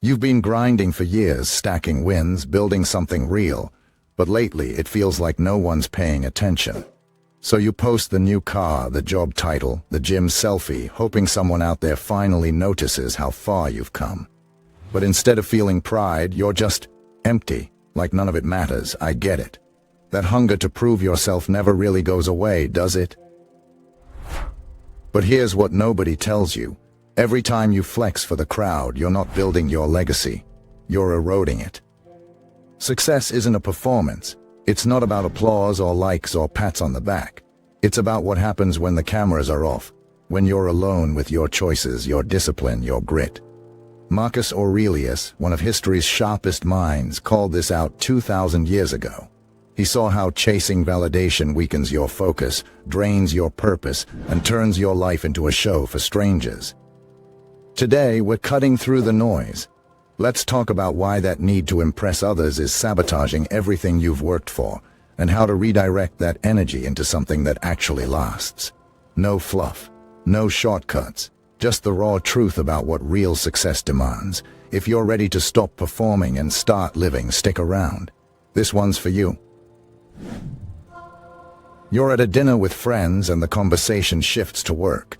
You've been grinding for years, stacking wins, building something real, but lately it feels like no one's paying attention. So you post the new car, the job title, the gym selfie, hoping someone out there finally notices how far you've come. But instead of feeling pride, you're just empty, like none of it matters. I get it. That hunger to prove yourself never really goes away, does it? But here's what nobody tells you. Every time you flex for the crowd, you're not building your legacy. You're eroding it. Success isn't a performance. It's not about applause or likes or pats on the back. It's about what happens when the cameras are off, when you're alone with your choices, your discipline, your grit. Marcus Aurelius, one of history's sharpest minds, called this out 2,000 years ago. He saw how chasing validation weakens your focus, drains your purpose, and turns your life into a show for strangers. Today, we're cutting through the noise. Let's talk about why that need to impress others is sabotaging everything you've worked for, and how to redirect that energy into something that actually lasts. No fluff, no shortcuts, just the raw truth about what real success demands. If you're ready to stop performing and start living, stick around. This one's for you. You're at a dinner with friends and the conversation shifts to work.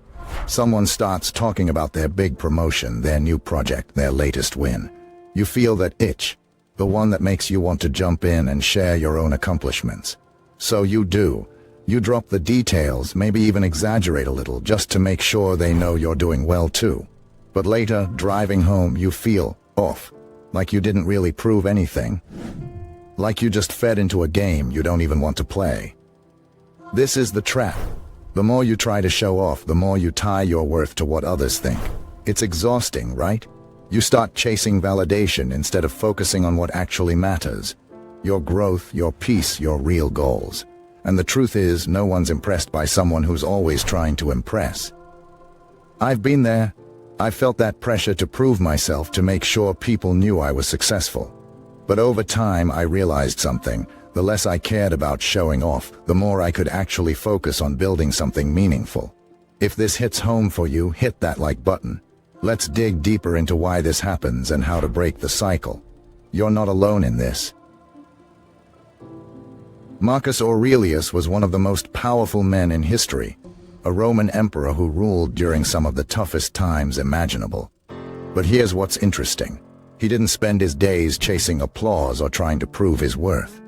Someone starts talking about their big promotion, their new project, their latest win. You feel that itch, the one that makes you want to jump in and share your own accomplishments. So you do. You drop the details, maybe even exaggerate a little, just to make sure they know you're doing well too. But later, driving home, you feel off, like you didn't really prove anything. Like you just fed into a game you don't even want to play. This is the trap. The more you try to show off, the more you tie your worth to what others think. It's exhausting, right? You start chasing validation instead of focusing on what actually matters. Your growth, your peace, your real goals. And the truth is, no one's impressed by someone who's always trying to impress. I've been there. I felt that pressure to prove myself, to make sure people knew I was successful. But over time, I realized something. The less I cared about showing off, the more I could actually focus on building something meaningful. If this hits home for you, hit that like button. Let's dig deeper into why this happens and how to break the cycle. You're not alone in this. Marcus Aurelius was one of the most powerful men in history, a Roman emperor who ruled during some of the toughest times imaginable. But here's what's interesting. He didn't spend his days chasing applause or trying to prove his worth.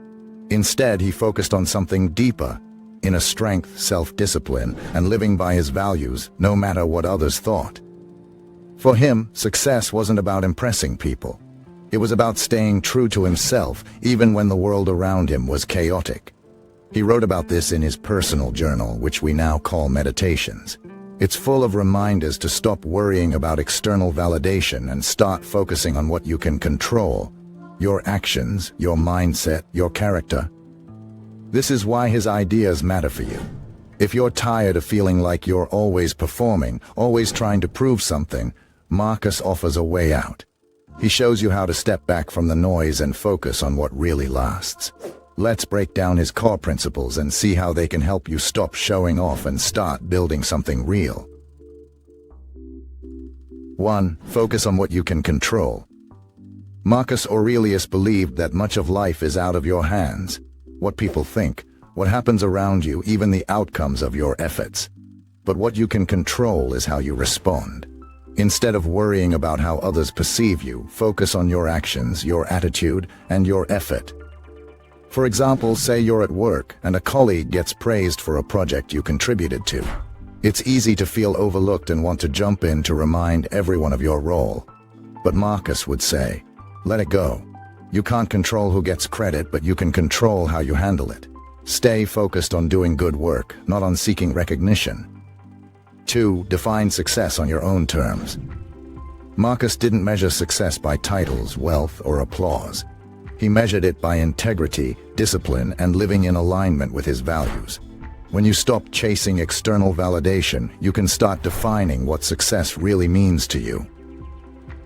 Instead, he focused on something deeper, inner strength, self-discipline, and living by his values, no matter what others thought. For him, success wasn't about impressing people. It was about staying true to himself, even when the world around him was chaotic. He wrote about this in his personal journal, which we now call Meditations. It's full of reminders to stop worrying about external validation and start focusing on what you can control. Your actions, your mindset, your character. This is why his ideas matter for you. If you're tired of feeling like you're always performing, always trying to prove something, Marcus offers a way out. He shows you how to step back from the noise and focus on what really lasts. Let's break down his core principles and see how they can help you stop showing off and start building something real. 1. Focus on what you can control. Marcus Aurelius believed that much of life is out of your hands. What people think, what happens around you, even the outcomes of your efforts. But what you can control is how you respond. Instead of worrying about how others perceive you, focus on your actions, your attitude, and your effort. For example, say you're at work and a colleague gets praised for a project you contributed to. It's easy to feel overlooked and want to jump in to remind everyone of your role. But Marcus would say, let it go. You can't control who gets credit, but you can control how you handle it. Stay focused on doing good work, not on seeking recognition. 2. Define success on your own terms. Marcus didn't measure success by titles, wealth, or applause. He measured it by integrity, discipline, and living in alignment with his values. When you stop chasing external validation, you can start defining what success really means to you.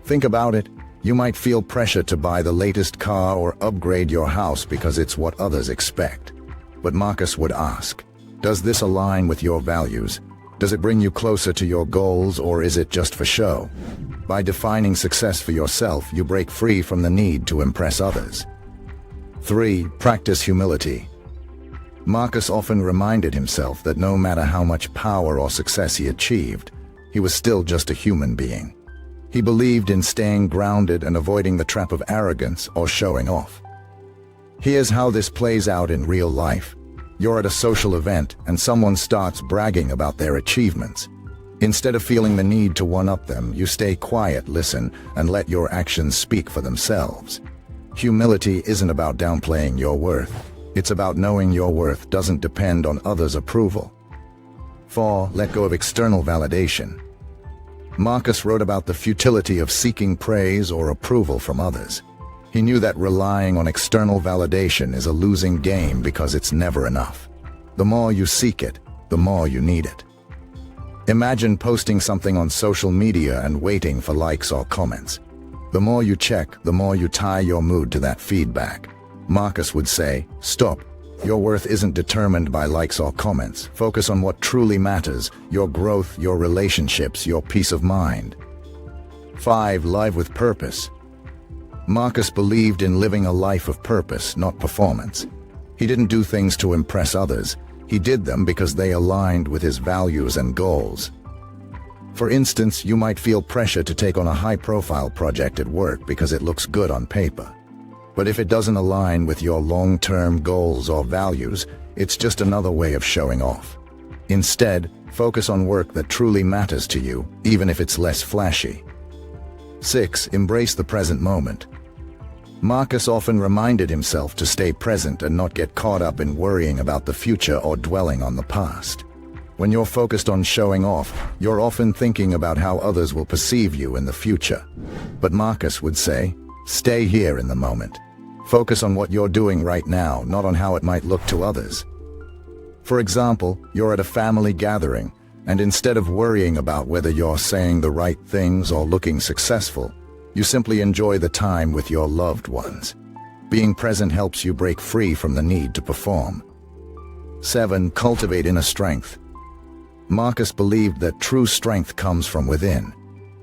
Think about it. You might feel pressure to buy the latest car or upgrade your house because it's what others expect. But Marcus would ask, does this align with your values? Does it bring you closer to your goals, or is it just for show? By defining success for yourself, you break free from the need to impress others. 3. Practice humility. Marcus often reminded himself that no matter how much power or success he achieved, he was still just a human being. He believed in staying grounded and avoiding the trap of arrogance or showing off. Here's how this plays out in real life. You're at a social event and someone starts bragging about their achievements. Instead of feeling the need to one-up them, you stay quiet, listen, and let your actions speak for themselves. Humility isn't about downplaying your worth. It's about knowing your worth doesn't depend on others' approval. 4. Let go of external validation. Marcus wrote about the futility of seeking praise or approval from others. He knew that relying on external validation is a losing game because it's never enough. The more you seek it, the more you need it. Imagine posting something on social media and waiting for likes or comments. The more you check, the more you tie your mood to that feedback. Marcus would say, stop. Your worth isn't determined by likes or comments. Focus on what truly matters, your growth, your relationships, your peace of mind. 5. Live with purpose. Marcus believed in living a life of purpose, not performance. He didn't do things to impress others. He did them because they aligned with his values and goals. For instance, you might feel pressure to take on a high-profile project at work because it looks good on paper. But if it doesn't align with your long-term goals or values, it's just another way of showing off. Instead, focus on work that truly matters to you, even if it's less flashy. 6. Embrace the present moment. Marcus often reminded himself to stay present and not get caught up in worrying about the future or dwelling on the past. When you're focused on showing off, you're often thinking about how others will perceive you in the future. But Marcus would say, stay here in the moment. Focus on what you're doing right now, not on how it might look to others. For example, you're at a family gathering, and instead of worrying about whether you're saying the right things or looking successful, you simply enjoy the time with your loved ones. Being present helps you break free from the need to perform. 7. Cultivate inner strength. Marcus believed that true strength comes from within.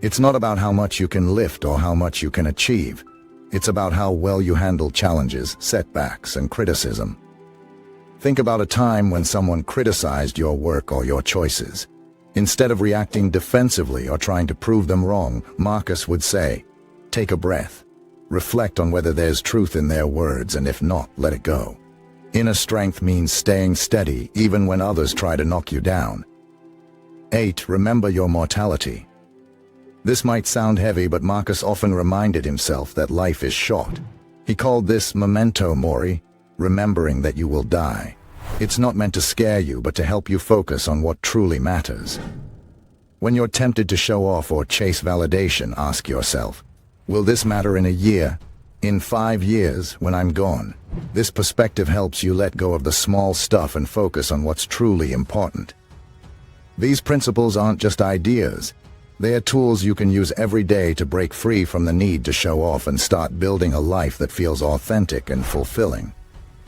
It's not about how much you can lift or how much you can achieve. It's about how well you handle challenges, setbacks, and criticism. Think about a time when someone criticized your work or your choices. Instead of reacting defensively or trying to prove them wrong, Marcus would say, take a breath. Reflect on whether there's truth in their words, and if not, let it go. Inner strength means staying steady even when others try to knock you down. 8. Remember your mortality. This might sound heavy, but Marcus often reminded himself that life is short. He called this memento mori, remembering that you will die. It's not meant to scare you, but to help you focus on what truly matters. When you're tempted to show off or chase validation, ask yourself, will this matter in a year? In 5 years, when I'm gone? This perspective helps you let go of the small stuff and focus on what's truly important. These principles aren't just ideas. They are tools you can use every day to break free from the need to show off and start building a life that feels authentic and fulfilling.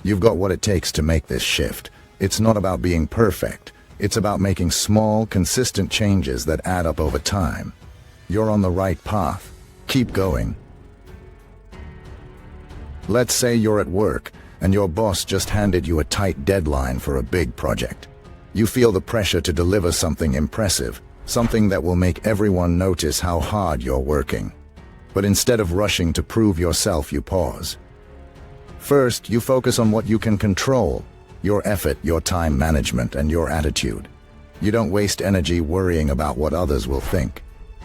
You've got what it takes to make this shift. It's not about being perfect. It's about making small, consistent changes that add up over time. You're on the right path. Keep going. Let's say you're at work and your boss just handed you a tight deadline for a big project. You feel the pressure to deliver something impressive, something that will make everyone notice how hard you're working. But instead of rushing to prove yourself, you pause. First, you focus on what you can control, your effort, your time management, and your attitude. You don't waste energy worrying about what others will think.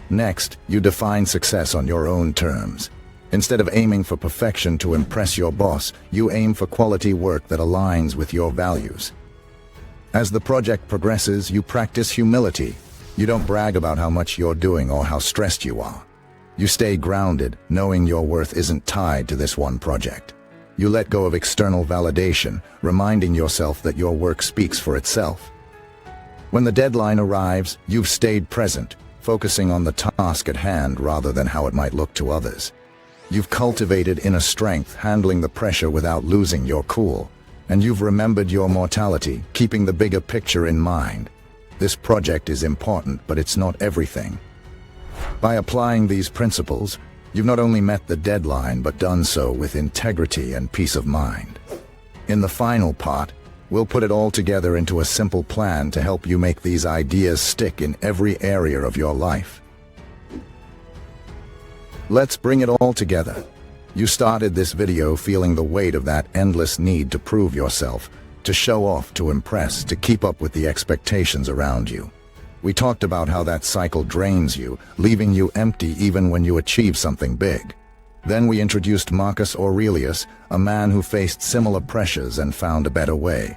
Next, you define success on your own terms. Instead of aiming for perfection to impress your boss, you aim for quality work that aligns with your values. As the project progresses, you practice humility. You don't brag about how much you're doing or how stressed you are. You stay grounded, knowing your worth isn't tied to this one project. You let go of external validation, reminding yourself that your work speaks for itself. When the deadline arrives, you've stayed present, focusing on the task at hand rather than how it might look to others. You've cultivated inner strength, handling the pressure without losing your cool. And you've remembered your mortality, keeping the bigger picture in mind. This project is important, but it's not everything. By applying these principles, you've not only met the deadline but done so with integrity and peace of mind. In the final part, we'll put it all together into a simple plan to help you make these ideas stick in every area of your life. Let's bring it all together. You started this video feeling the weight of that endless need to prove yourself, to show off, to impress, to keep up with the expectations around you. We talked about how that cycle drains you, leaving you empty even when you achieve something big. Then we introduced Marcus Aurelius, a man who faced similar pressures and found a better way.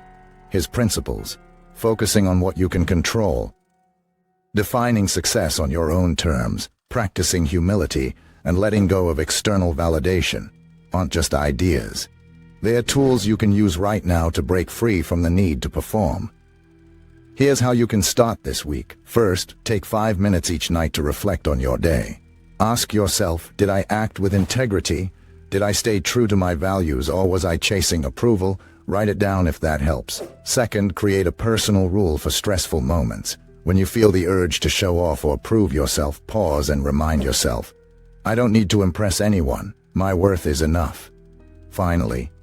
His principles: focusing on what you can control, defining success on your own terms, practicing humility, and letting go of external validation, aren't just ideas. They are tools you can use right now to break free from the need to perform. Here's how you can start this week. First, take 5 minutes each night to reflect on your day. Ask yourself, did I act with integrity? Did I stay true to my values, or was I chasing approval? Write it down if that helps. Second, create a personal rule for stressful moments. When you feel the urge to show off or prove yourself, pause and remind yourself, I don't need to impress anyone. My worth is enough. Finally,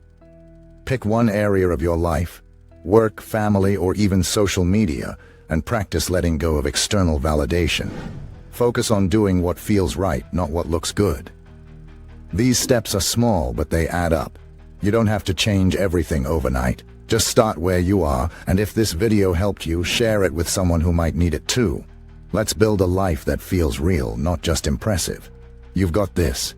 pick one area of your life, work, family, or even social media, and practice letting go of external validation. Focus on doing what feels right, not what looks good. These steps are small, but they add up. You don't have to change everything overnight. Just start where you are, and if this video helped you, share it with someone who might need it too. Let's build a life that feels real, not just impressive. You've got this.